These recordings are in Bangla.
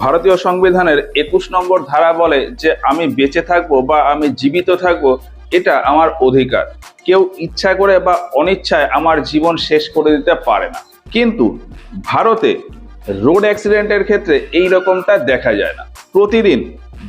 ভারতীয় সংবিধানের 21 নম্বর ধারা বলে যে আমি বেঁচে থাকবো বা আমি জীবিত থাকবো, এটা আমার অধিকার। কেউ ইচ্ছা করে বা অনিচ্ছায় আমার জীবন শেষ করে দিতে পারে না। কিন্তু ভারতে রোড অ্যাক্সিডেন্টের ক্ষেত্রে এই রকমটা দেখা যায় না। প্রতিদিন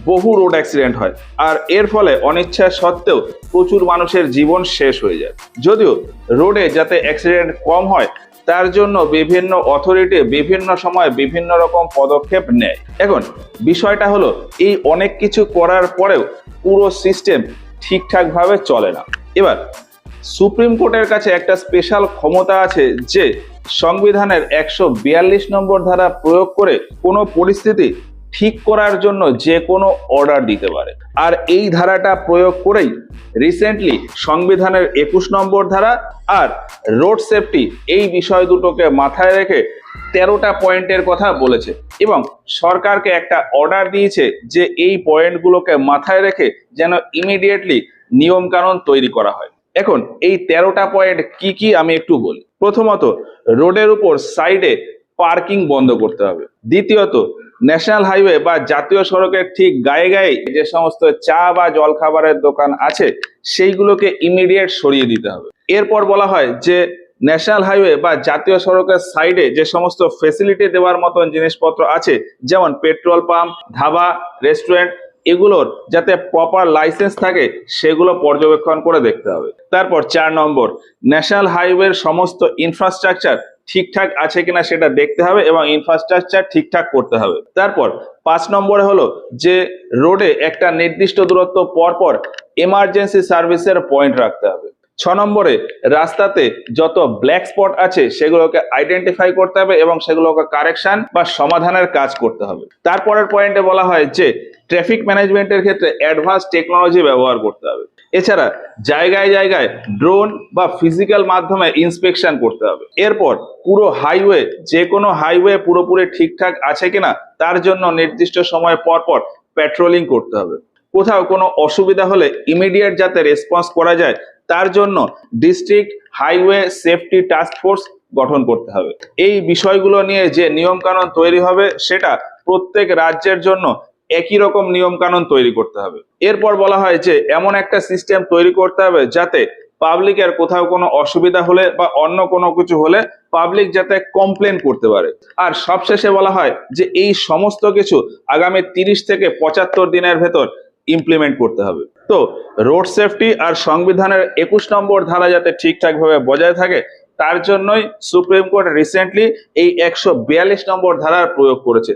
বহু রোড অ্যাক্সিডেন্ট হয়, আর এর ফলে অনিচ্ছা সত্ত্বেও প্রচুর মানুষের জীবন শেষ হয়ে যায়। যদিও রোডে যাতে অ্যাক্সিডেন্ট কম হয় তার জন্য বিভিন্ন অথরিটি বিভিন্ন সময় বিভিন্ন রকম পদক্ষেপ নেয়। এখন বিষয়টা হলো, এই অনেক কিছু করার পরেও পুরো সিস্টেম ঠিকঠাকভাবে চলে না। এবার সুপ্রিম কোর্টের কাছে একটা স্পেশাল ক্ষমতা আছে যে সংবিধানের 142 নম্বর ধারা প্রয়োগ করে কোনো পরিস্থিতি ঠিক করার জন্য যে কোনো অর্ডার দিতে পারে। আর এই ধারাটা প্রয়োগ করেই রিসেন্টলি সংবিধানের 21 নম্বর ধারা আর রোড সেফটি এই বিষয় দুটোকে মাথায় রেখে 13টা পয়েন্টের কথা বলেছে এবং সরকারকে একটা অর্ডার দিয়েছে যে এই পয়েন্টগুলোকে মাথায় রেখে যেন ইমিডিয়েটলি নিয়ম কানুন তৈরি করা হয়। এখন এই 13টা পয়েন্ট কি কি আমি একটু বলি। প্রথমত, রোডের উপর সাইডে পার্কিং বন্ধ করতে হবে। দ্বিতীয়ত, ন্যাশনাল হাইওয়ে বা জাতীয় সড়কের ঠিক গায়ে গায়ে যে সমস্ত চা বা জলখাবারের দোকান আছে সেইগুলোকে ইমিডিয়েট সরিয়ে দিতে হবে। এরপর বলা হয় যে ন্যাশনাল হাইওয়ে বা জাতীয় সড়কের সাইডে যে সমস্ত ফেসিলিটি দেওয়ার মতন জিনিসপত্র আছে, যেমন পেট্রোল পাম্প, ধাবা, রেস্টুরেন্ট, এগুলোর যাতে প্রপার লাইসেন্স থাকে সেগুলো পর্যবেক্ষণ করে দেখতে হবে। তারপর 4 নম্বর, ন্যাশনাল হাইওয়ের সমস্ত ইনফ্রাস্ট্রাকচার ঠিকঠাক আছে কিনা সেটা দেখতে হবে এবং ইনফ্রাস্ট্রাকচার ঠিকঠাক করতে হবে। তারপর 5 নম্বরে হলো যে রোডে একটা নির্দিষ্ট দূরত্ব পর পর এমার্জেন্সি সার্ভিসের পয়েন্ট রাখতে হবে। 6 নম্বরে, রাস্তাতে যত ব্ল্যাক স্পট আছে সেগুলোকে আইডেন্টিফাই করতে হবে এবং সেগুলোকে কারেকশন বা সমাধানের কাজ করতে হবে। তারপরের পয়েন্টে বলা হয় যে ট্রাফিক ম্যানেজমেন্টের ক্ষেত্রে অ্যাডভান্স টেকনোলজি ব্যবহার করতে হবে। এছাড়া জায়গায় জায়গায় ড্রোন বা ফিজিক্যাল মাধ্যমে ইন্সপেকশন করতে হবে। এরপর পুরো হাইওয়ে, যে কোনো হাইওয়ে পুরোপুরি ঠিকঠাক আছে কিনা তার জন্য নির্দিষ্ট সময় পর পর প্যাট্রোলিং করতে হবে। কোথাও কোনো অসুবিধা হলে ইমিডিয়েট যাতে রেসপন্স করা যায় তার জন্য district highway safety task force গঠন করতে হবে। এই বিষয়গুলো নিয়ে যে নিয়ম কানুন তৈরি হবে সেটা প্রত্যেক রাজ্যের জন্য একই রকম নিয়ম কানুন তৈরি করতে হবে। এরপর বলা হয় যে এমন একটা সিস্টেম তৈরি করতে হবে যাতে পাবলিকের কোথাও কোনো অসুবিধা হলে বা অন্য কোনো কিছু হলে পাবলিক যাতে কমপ্লেন করতে পারে। আর সবশেষে বলা হয় যে এই সমস্ত কিছু আগামী 30 থেকে 75 দিনের ভেতর ইমপ্লিমেন্ট করতে হবে। তো রোড সেফটি আর সংবিধানের 21 নম্বর ধারা যাতে ঠিকঠাক ভাবে বজায় থাকে তার জন্যই সুপ্রিম কোর্ট রিসেন্টলি এই 142 নম্বর ধারার প্রয়োগ করেছে।